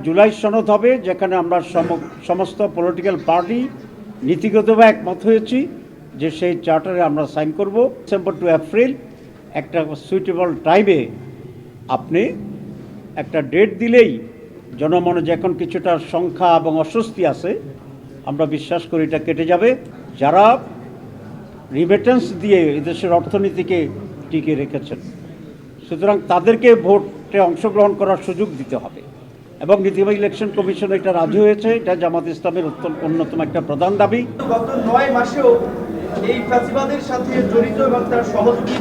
জুলাই সনদ হবে, যেখানে আমরা সমস্ত পলিটিক্যাল পার্টি নীতিগতভাবে একমত হয়েছি যে সেই চার্টারে আমরা সাইন করব। ডিসেম্বর টু এপ্রিল একটা সুইটেবল টাইমে আপনি একটা ডেট দিলেই জনমনে যে এখন কিছুটা সংখ্যা এবং অস্বস্তি আছে, আমরা বিশ্বাস করি এটা কেটে যাবে। যারা রিমিটেন্স দিয়ে এদেশের অর্থনীতিকে টিকিয়ে রেখেছেন, সুতরাং তাদেরকে ভোটে অংশগ্রহণ করার সুযোগ দিতে হবে এবং নির্বাচন ইলেকশন কমিশন এটা রাজি হয়েছে। এটা জামাত ইসলামের অন্যতম একটা প্রধান দাবি। গত 9 মাসেও এই ফ্যাসিবাদের সাথে জড়িত এবং তার সহযোগী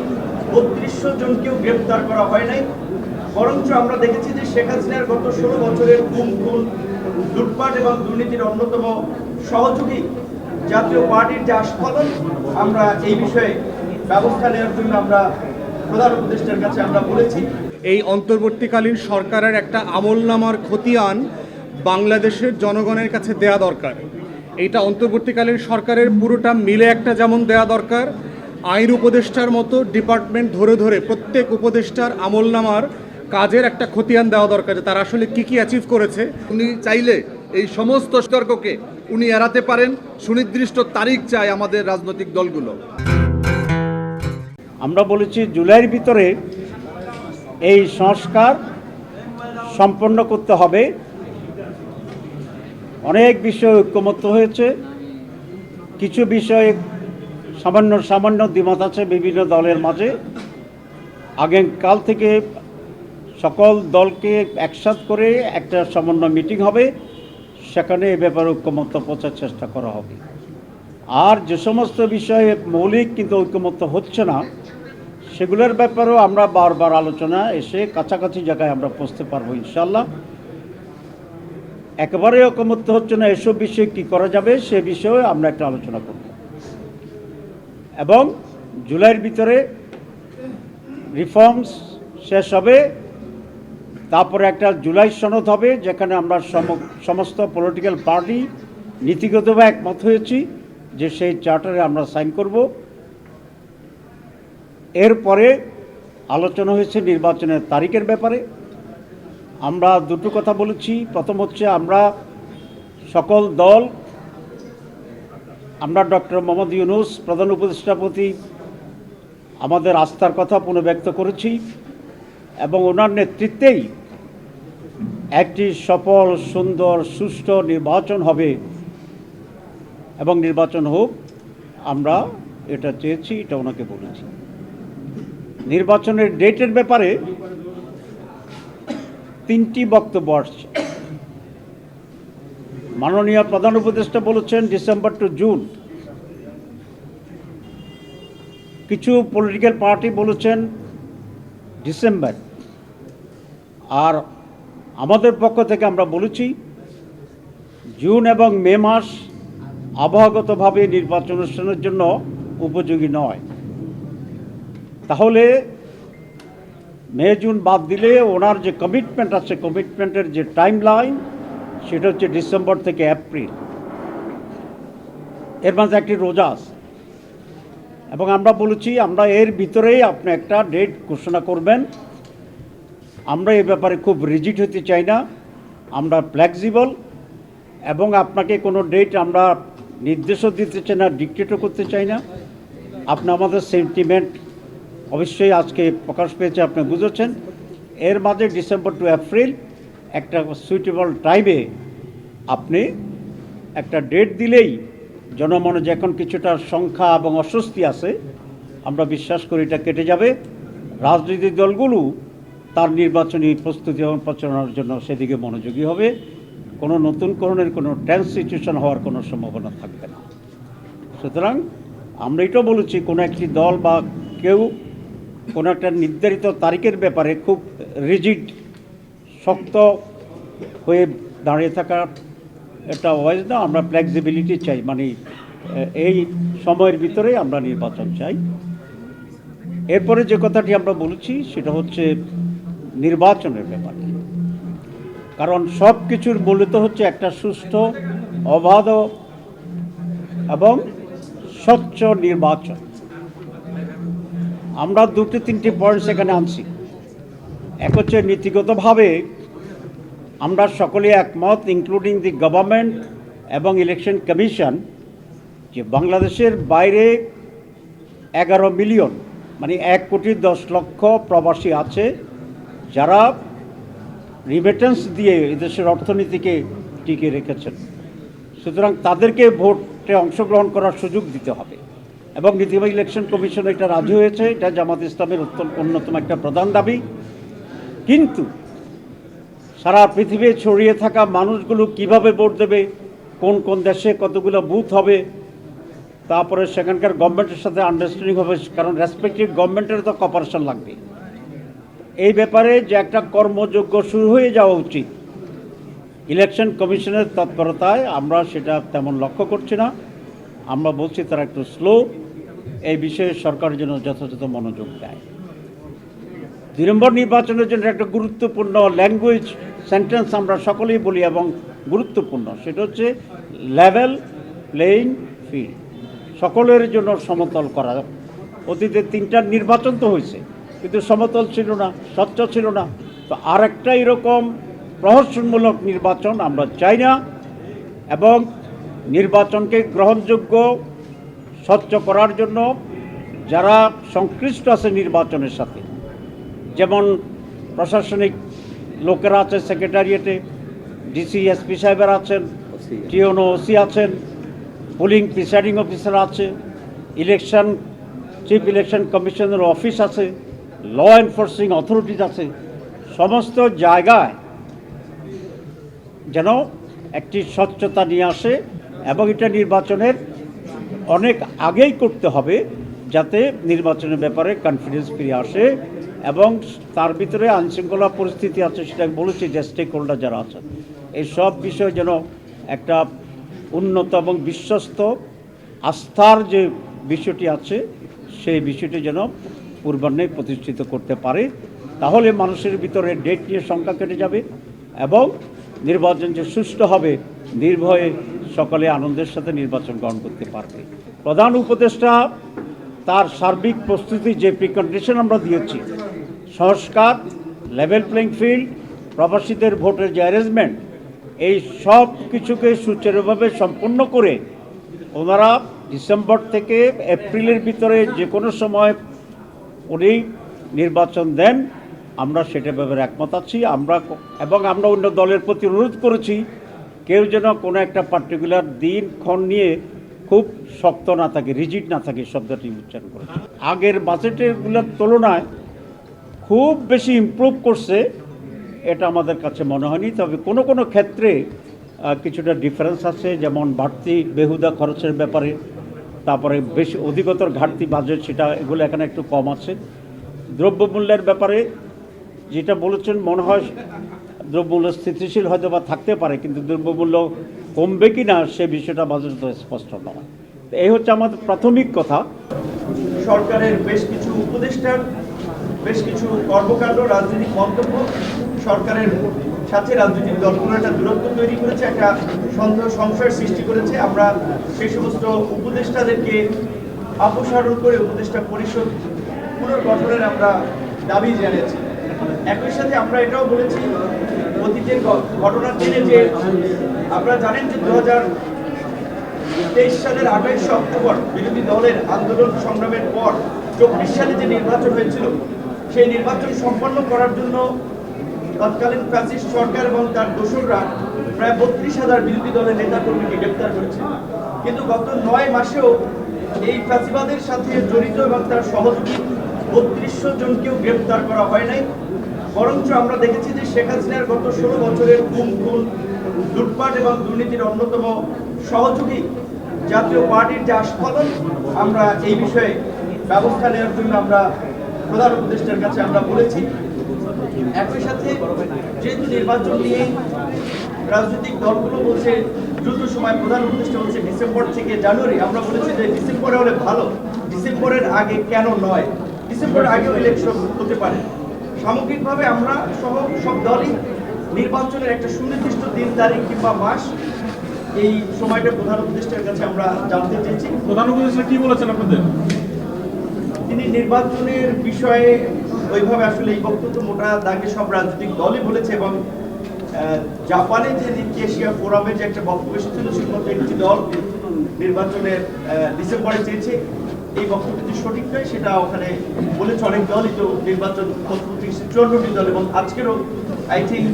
3200 জনকেও গ্রেফতার করা হয় নাই, বরঞ্চ আমরা দেখেছি যে শেখ হাসিনার গত 16 বছরের গুম খুন, লুটপাট এবং দুর্নীতির অন্যতম সহযোগী জাতীয় পার্টির যে আস্ফালন, আমরা এই বিষয়ে ব্যবস্থা নেওয়ার জন্য আমরা প্রধান উপদেষ্টার কাছে আমরা বলেছি। এই অন্তর্বর্তীকালীন সরকারের একটা আমলনামার খতিয়ান বাংলাদেশের জনগণের কাছে দেয়া দরকার। এইটা অন্তর্বর্তীকালীন সরকারের পুরোটা মিলে একটা যেমন দেয়া দরকার, আইন উপদেষ্টার মতো ডিপার্টমেন্ট ধরে ধরে প্রত্যেক উপদেষ্টার আমলনামার কাজের একটা খতিয়ান দেওয়া দরকার, যে তারা আসলে কি কি অ্যাচিভ করেছে। উনি চাইলে এই সমস্ত তর্ককে উনি এড়াতে পারেন। সুনির্দিষ্ট তারিখ চায় আমাদের রাজনৈতিক দলগুলো। আমরা বলেছি জুলাইয়ের ভিতরে এই সংস্কার সম্পন্ন করতে হবে। অনেক বিষয়ে ঐক্যমত্য হয়েছে, কিছু বিষয়ে সামান্য দ্বিমত আছে বিভিন্ন দলের মাঝে। আগামীকাল থেকে সকল দলকে একসাথ করে একটা সমন্বয় মিটিং হবে, সেখানে এ ব্যাপারে ঐক্যমত্য পৌঁছার চেষ্টা করা হবে। আর যে সমস্ত বিষয়ে মৌলিক কিন্তু ঐক্যমত্য হচ্ছে না, সেগুলোর ব্যাপারেও আমরা বারবার আলোচনা এসে কাছাকাছি জায়গায় আমরা পৌঁছতে পারবো ইনশাল্লাহ। একেবারে ঐক্যমত্য হচ্ছে না এসব বিষয়ে কী করা যাবে সে বিষয়ে আমরা একটা আলোচনা করব এবং জুলাইয়ের ভিতরে রিফর্মস শেষ হবে। তারপরে একটা জুলাই সনদ হবে, যেখানে আমরা সমস্ত পলিটিক্যাল পার্টি নীতিগতভাবে একমত হয়েছি যে সেই চার্টারে আমরা সাইন করব। এরপরে আলোচনা হয়েছে নির্বাচনের তারিখের ব্যাপারে। আমরা দুটো কথা বলেছি। প্রথম হচ্ছে আমরা সকল দল, আমরা ডক্টর মোহাম্মদ ইউনূস প্রধান উপদেষ্টার প্রতি আমাদের আস্থার কথা পুনর্ব্যক্ত করেছি এবং ওনার নেতৃত্বেই একটি সফল, সুন্দর, সুষ্ঠু নির্বাচন হবে এবং নির্বাচন হোক, আমরা এটা চেয়েছি, এটা ওনাকে বলেছি। নির্বাচনের ডেটের ব্যাপারে 3টি বক্তব্য আসছে। মাননীয় প্রধান উপদেষ্টা বলেছেন ডিসেম্বর টু জুন, কিছু পলিটিক্যাল পার্টি বলেছেন ডিসেম্বর, আর আমাদের পক্ষ থেকে আমরা বলেছি জুন এবং মে মাস আবহাওয়াগতভাবে নির্বাচন অনুষ্ঠানের জন্য উপযোগী নয়। তাহলে মে জুন বাদ দিলে ওনার যে কমিটমেন্ট আছে, কমিটমেন্টের যে টাইম লাইন, সেটা হচ্ছে ডিসেম্বর থেকে এপ্রিল। এর মাঝে একটি রোজা আছে এবং আমরা বলেছি আমরা এর ভিতরেই আপনি একটা ডেট ঘোষণা করবেন। আমরা এই ব্যাপারে খুব রিজিড হতে চাই না, আমরা ফ্লেক্সিবল এবং আপনাকে কোনো ডেট আমরা নির্দেশও দিতে চাই না, ডিক্টেটও করতে চাই না। আপনি আমাদের সেন্টিমেন্ট অবশ্যই আজকে প্রকাশ পেয়েছে, আপনি বুঝেছেন। এর মাঝে ডিসেম্বর টু এপ্রিল একটা সুইটেবল টাইমে আপনি একটা ডেট দিলেই জনমনে যে এখন কিছুটা সংখ্যা এবং অস্বস্তি আছে, আমরা বিশ্বাস করি এটা কেটে যাবে। রাজনৈতিক দলগুলো তার নির্বাচনী প্রস্তুতি এবং প্রচারণার জন্য সেদিকে মনোযোগী হবে। কোনো নতুনকরণের কোনো টেন্স সিচুয়েশন হওয়ার কোনো সম্ভাবনা থাকবে না। সুতরাং আমরা এটাও বলেছি কোনো একটি দল বা কেউ কোনো একটা নির্ধারিত তারিখের ব্যাপারে খুব রিজিড, শক্ত হয়ে দাঁড়িয়ে থাকা এটা ওয়াইজ না। আমরা ফ্লেক্সিবিলিটি চাই, মানে এই সময়ের ভিতরে আমরা নির্বাচন চাই। এরপরে যে কথাটি আমরা বলেছি সেটা হচ্ছে নির্বাচনের ব্যাপারে, কারণ সব কিছুর মূলত হচ্ছে একটা সুষ্ঠু, অবাধ এবং স্বচ্ছ নির্বাচন। আমরা 2-3টি পয়েন্ট সেখানে আনছি। এক হচ্ছে নীতিগতভাবে আমরা সকলে একমত, ইনক্লুডিং দি গভর্নমেন্ট এবং ইলেকশন কমিশন, যে বাংলাদেশের বাইরে 11 মিলিয়ন মানে 1,10,00,000 প্রবাসী আছে যারা রিমিটেন্স দিয়ে এদেশের অর্থনীতিকে টিকিয়ে রেখেছেন। সুতরাং তাদেরকে ভোটে অংশগ্রহণ করার সুযোগ দিতে হবে এবং নীতিবাহী ইলেকশন কমিশন এটা রাজি হয়েছে। এটা জামাত ইসলামের অন্যতম একটা প্রধান দাবি। কিন্তু সারা পৃথিবী ছড়িয়ে থাকা মানুষগুলো কিভাবে ভোট দেবে, কোন কোন দেশে কতগুলো বুথ হবে, তারপরে সেখানকার গভর্নমেন্টের সাথে আন্ডারস্ট্যান্ডিং হবে, কারণ রেসপেক্টিভ গভর্নমেন্টের তো কপারেশন লাগবে। এই ব্যাপারে যে একটা কর্মযজ্ঞ শুরু হয়ে যাওয়া উচিত, ইলেকশন কমিশনের তৎপরতায় আমরা সেটা তেমন লক্ষ্য করছি না। আমরা বলছি তারা একটু স্লো, এই বিষয়ে সরকারের জন্য যথাযথ মনোযোগ দেয়। 2 নম্বর নির্বাচনের জন্য একটা গুরুত্বপূর্ণ ল্যাঙ্গুয়েজ সেন্টেন্স আমরা সকলেই বলি এবং গুরুত্বপূর্ণ, সেটা হচ্ছে লেভেল প্লেইং ফিল্ড, সকলের জন্য সমতল করা। অতীতে 3টা নির্বাচন তো হয়েছে, কিন্তু সমতল ছিল না, স্বচ্ছ ছিল না। তো আর একটা এরকম প্রহসনমূলক নির্বাচন আমরা চাই না, এবং নির্বাচনকে গ্রহণযোগ্য স্বচ্ছ করার জন্য যারা সংশ্লিষ্ট আছে নির্বাচনের সাথে, যেমন প্রশাসনিক লোকেরা আছে সেক্রেটারিয়েটে, ডিসি এসপি সাহেবেরা আছেন, টিওনো ওসি আছেন, পোলিং প্রিসাইডিং অফিসার আছে, ইলেকশন চিফ ইলেকশন কমিশনের অফিস আছে, ল এনফোর্সিং অথরিটিজ আছে, সমস্ত জায়গায় যেন একটি স্বচ্ছতা নিয়ে আসে এবং এটা নির্বাচনের অনেক আগেই করতে হবে, যাতে নির্বাচনের ব্যাপারে কনফিডেন্স ফিরে আসে এবং তার ভিতরে আইনশৃঙ্খলা পরিস্থিতি আছে, সেটা বলেছি যে স্টেক হোল্ডার যারা আছেন, এই সব বিষয় যেন একটা উন্নত এবং বিশ্বস্ত আস্থার যে বিষয়টি আছে সেই বিষয়টি যেন পূর্বাহ্নে প্রতিষ্ঠিত করতে পারে। তাহলে মানুষের ভিতরে ডেট নিয়ে সংখ্যা কেটে যাবে এবং নির্বাচন যে সুষ্ঠু হবে, নির্ভয়ে সকলে আনন্দের সাথে নির্বাচন গ্রহণ করতে পারবে। প্রধান উপদেষ্টা তার সার্বিক প্রস্তুতি যে প্রিকন্ডিশন আমরা দিয়েছি, সংস্কার, লেভেল প্লেইং ফিল্ড, প্রবাসীদের ভোটের যে অ্যারেঞ্জমেন্ট, এই সব কিছুকে সুচারুভাবে সম্পন্ন করে ওনারা ডিসেম্বর থেকে এপ্রিলের ভিতরে যে কোনো সময় উনি নির্বাচন দেন, আমরা সেটা ব্যাপারে একমত আছি। আমরা অন্য দলের প্রতি অনুরোধ করেছি কেউ যেন কোনো একটা পার্টিকুলার দিন ক্ষণ নিয়ে খুব শক্ত না থাকে, রিজিড না থাকে, শব্দটি উচ্চারণ করেছে। আগের বাজেটেরগুলোর তুলনায় খুব বেশি ইমপ্রুভ করছে এটা আমাদের কাছে মনে হয়নি, তবে কোনো কোনো ক্ষেত্রে কিছুটা ডিফারেন্স আছে, যেমন বাড়তি বেহুদা খরচের ব্যাপারে, তারপরে বেশি অধিকতর ঘাটতি বাজেট সেটা, এগুলো এখানে একটু কম আছে। দ্রব্যমূল্যের ব্যাপারে যেটা বলেছেন, মনে হয় দ্রব্যমূল্য স্থিতিশীল হয়তো বা থাকতে পারে, কিন্তু দ্রব্যমূল্য কমবে কি না সে বিষয়টা বাজেট তো স্পষ্ট নয়। এই হচ্ছে আমাদের প্রাথমিক কথা। সরকারের বেশ কিছু উপদেষ্টার বেশ কিছু কর্মকাণ্ড, রাজনৈতিক মন্তব্য সরকারের সাথে রাজনৈতিক দলগুলোর একটা দূরত্ব তৈরি করেছে, একটা সন্দেহ সংশয়ের সৃষ্টি করেছে। আমরা সেই সমস্ত উপদেষ্টাদেরকে অপসারণ করে উপদেষ্টা পরিষদ পুনর্গঠনের আমরা দাবি জানিয়েছি। একই সাথে আমরা এটাও বলেছি, অতীতের ঘটনার জেনে যে আপনারা জানেন যে 2023 সালের 28 অক্টোবর বিরোধী দলের আন্দোলন সংগ্রামের পর 24 সালে যে নির্বাচন হয়েছিল, সেই নির্বাচন সম্পন্ন করার জন্য তৎকালীন ফ্যাসিস্ট সরকার এবং তার দোসররা প্রায় 32,000 বিরোধী দলের নেতাকর্মীকে গ্রেপ্তার করেছে। কিন্তু গত 9 মাসেও এই ফ্যাসিবাদের সাথে জড়িত এবং তার সহযোগী 3200 জনকেও গ্রেপ্তার করা হয় নাই। বরঞ্চ আমরা দেখেছি যে শেখ হাসিনার গত 16 বছরের গুম, খুন, লুটপাট এবং দুর্নীতির অন্যতম সহযোগী জাতীয় পার্টির যে আস্ফালন, আমরা এই বিষয়ে ব্যবস্থা নেওয়ার জন্য আমরা প্রধান উপদেষ্টার কাছে আমরা বলেছি। একই সাথে যেহেতু নির্বাচন নিয়ে রাজনৈতিক দলগুলো বলছে দ্রুত সময়, প্রধান উপদেষ্টা বলছে ডিসেম্বর থেকে জানুয়ারি, আমরা বলেছি যে ডিসেম্বরে হলে ভালো, ডিসেম্বরের আগে কেন নয়, ডিসেম্বরের আগেও ইলেকশন হতে পারে। সামগ্রিকভাবে আমরা সহ সব দলই নির্বাচনের একটা সুনির্দিষ্ট দিন, তারিখ কিংবা মাস, এই সময়টা প্রধান উপদেষ্টার কাছে আমরা জানতে চেয়েছি। প্রধান উপদেষ্টা কি বলেছেন আপনাদের? তিনি নির্বাচনের বিষয়ে ওইভাবে আসলে এই বক্তব্য মোটা দাগে সব রাজনৈতিক দলই বলেছে এবং জাপানে যে নিকি এশিয়া ফোরামে যে একটা বক্তব্য এসেছিল সের মধ্যে একটি দল নির্বাচনের ডিসেম্বরে চেয়েছে, এই বক্তব্যটি সঠিক নয়, সেটা ওখানে বলেছে অনেক দলই তো নির্বাচন 54টি দল, এবং আজকেরও আই থিঙ্ক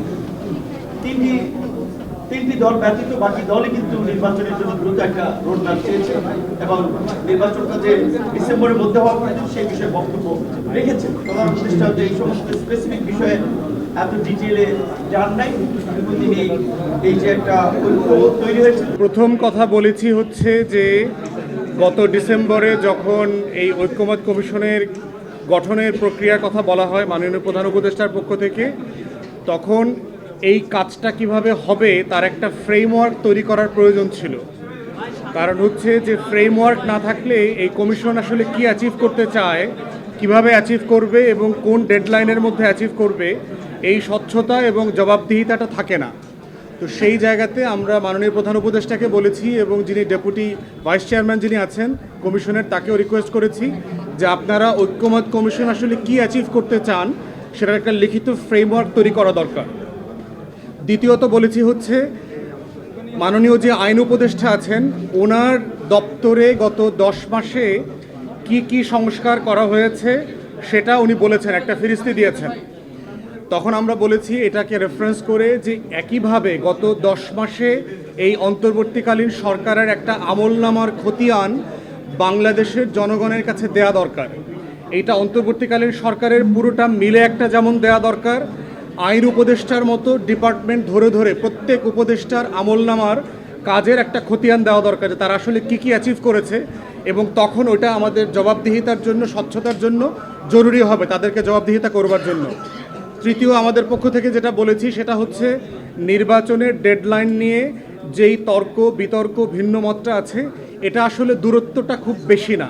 তিনটি দল ব্যতীত বাকি দলই কিন্তু নির্বাচনের জন্য দ্রুত একটা রোডম্যাপ চেয়েছে এবং নির্বাচনটা যে ডিসেম্বরের মধ্যে হওয়া প্রয়োজন সেই বিষয়ে বক্তব্য রেখেছে। প্রধান উপদেষ্টা হচ্ছে এই সমস্ত স্পেসিফিক বিষয়ে এত ডিটেলে জান নাই, কিন্তু তিনি এই যে একটা ঐক্য তৈরি হয়েছে। প্রথম কথা বলেছি হচ্ছে যে গত ডিসেম্বরে যখন এই ঐক্যমত কমিশনের গঠনের প্রক্রিয়ার কথা বলা হয় মাননীয় প্রধান উপদেষ্টার পক্ষ থেকে, তখন এই কাজটা কিভাবে হবে তার একটা ফ্রেমওয়ার্ক তৈরি করার প্রয়োজন ছিল। কারণ হচ্ছে যে ফ্রেমওয়ার্ক না থাকলে এই কমিশন আসলে কি অ্যাচিভ করতে চায়, কিভাবে অ্যাচিভ করবে এবং কোন ডেডলাইনের মধ্যে অ্যাচিভ করবে, এই স্বচ্ছতা এবং জবাবদিহিতাটা থাকে না। তো সেই জায়গাতে আমরা মাননীয় প্রধান উপদেষ্টাকে বলেছি এবং যিনি ডেপুটি ভাইস চেয়ারম্যান যিনি আছেন কমিশনের তাকেও রিকোয়েস্ট করেছি যে আপনারা ঐক্যমত কমিশন আসলে কি অ্যাচিভ করতে চান সেটার একটা লিখিত ফ্রেমওয়ার্ক তৈরি করা দরকার। দ্বিতীয়ত বলেছি হচ্ছে মাননীয় যে আইন উপদেষ্টা আছেন ওনার দপ্তরে গত 10 মাসে কি কি সংস্কার করা হয়েছে সেটা উনি বলেছেন, একটা ফিরিস্তি দিয়েছেন। তখন আমরা বলেছি এটাকে রেফারেন্স করে যে একইভাবে গত 10 মাসে এই অন্তর্বর্তীকালীন সরকারের একটা আমলনামার খতিয়ান বাংলাদেশের জনগণের কাছে দেয়া দরকার। এইটা অন্তর্বর্তীকালীন সরকারের পুরোটা মিলে একটা যেমন দেয়া দরকার, আইন উপদেষ্টার মতো ডিপার্টমেন্ট ধরে ধরে প্রত্যেক উপদেষ্টার আমলনামার কাজের একটা খতিয়ান দেওয়া দরকার যে তারা আসলে কী কী অ্যাচিভ করেছে, এবং তখন ওটা আমাদের জবাবদিহিতার জন্য, স্বচ্ছতার জন্য জরুরি হবে তাদেরকে জবাবদিহিতা করবার জন্য। তৃতীয় আমাদের পক্ষ থেকে যেটা বলেছি সেটা হচ্ছে নির্বাচনের ডেডলাইন নিয়ে যেই তর্ক বিতর্ক ভিন্ন মতটা আছে এটা আসলে দূরত্বটা খুব বেশি না,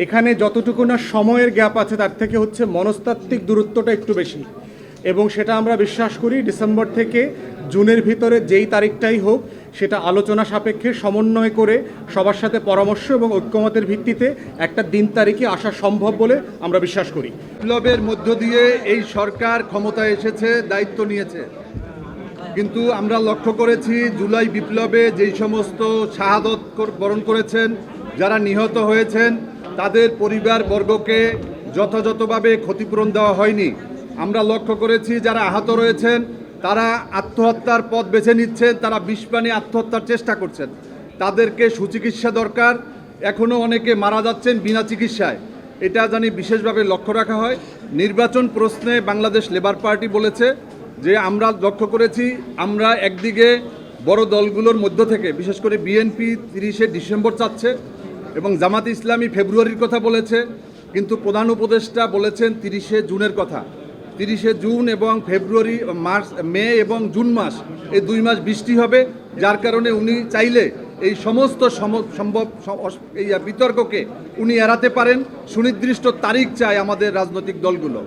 এখানে যতটুকু না সময়ের গ্যাপ আছে তার থেকে হচ্ছে মনস্তাত্ত্বিক দূরত্বটা একটু বেশি, এবং সেটা আমরা বিশ্বাস করি ডিসেম্বর থেকে জুনের ভিতরে যেই তারিখটাই হোক সেটা আলোচনা সাপেক্ষে সমন্বয় করে সবার সাথে পরামর্শ এবং ঐক্যমতের ভিত্তিতে একটা দিন তারিখে আসা সম্ভব বলে আমরা বিশ্বাস করি। বিপ্লবের মধ্য দিয়ে এই সরকার ক্ষমতায় এসেছে, দায়িত্ব নিয়েছে, কিন্তু আমরা লক্ষ্য করেছি জুলাই বিপ্লবে যেই সমস্ত শাহাদত বরণ করেছেন, যারা নিহত হয়েছেন তাদের পরিবারবর্গকে যথাযথভাবে ক্ষতিপূরণ দেওয়া হয়নি। আমরা লক্ষ্য করেছি যারা আহত রয়েছেন তারা আত্মহত্যার পথ বেছে নিচ্ছেন, তারা বিষ পানি আত্মহত্যার চেষ্টা করছেন, তাদেরকে সুচিকিৎসা দরকার। এখনও অনেকে মারা যাচ্ছেন বিনা চিকিৎসায়, এটা জানি বিশেষভাবে লক্ষ্য রাখা হয়। নির্বাচন প্রশ্নে বাংলাদেশ লেবার পার্টি বলেছে যে আমরা লক্ষ্য করেছি আমরা একদিকে বড় দলগুলোর মধ্য থেকে বিশেষ করে বিএনপি 30শে ডিসেম্বর চাচ্ছে এবং জামাত ইসলামী ফেব্রুয়ারির কথা বলেছে, কিন্তু প্রধান উপদেষ্টা বলেছেন 30শে জুনের কথা। 30শে জুন এবং ফেব্রুয়ারি, মার্চ, মে এবং জুন মাস, এই 2 মাস বৃষ্টি হবে, যার কারণে উনি চাইলে এই সমস্ত সম্ভব এই বিতর্ককে উনি এড়াতে পারেন। সুনির্দিষ্ট তারিখ চায় আমাদের রাজনৈতিক দলগুলো।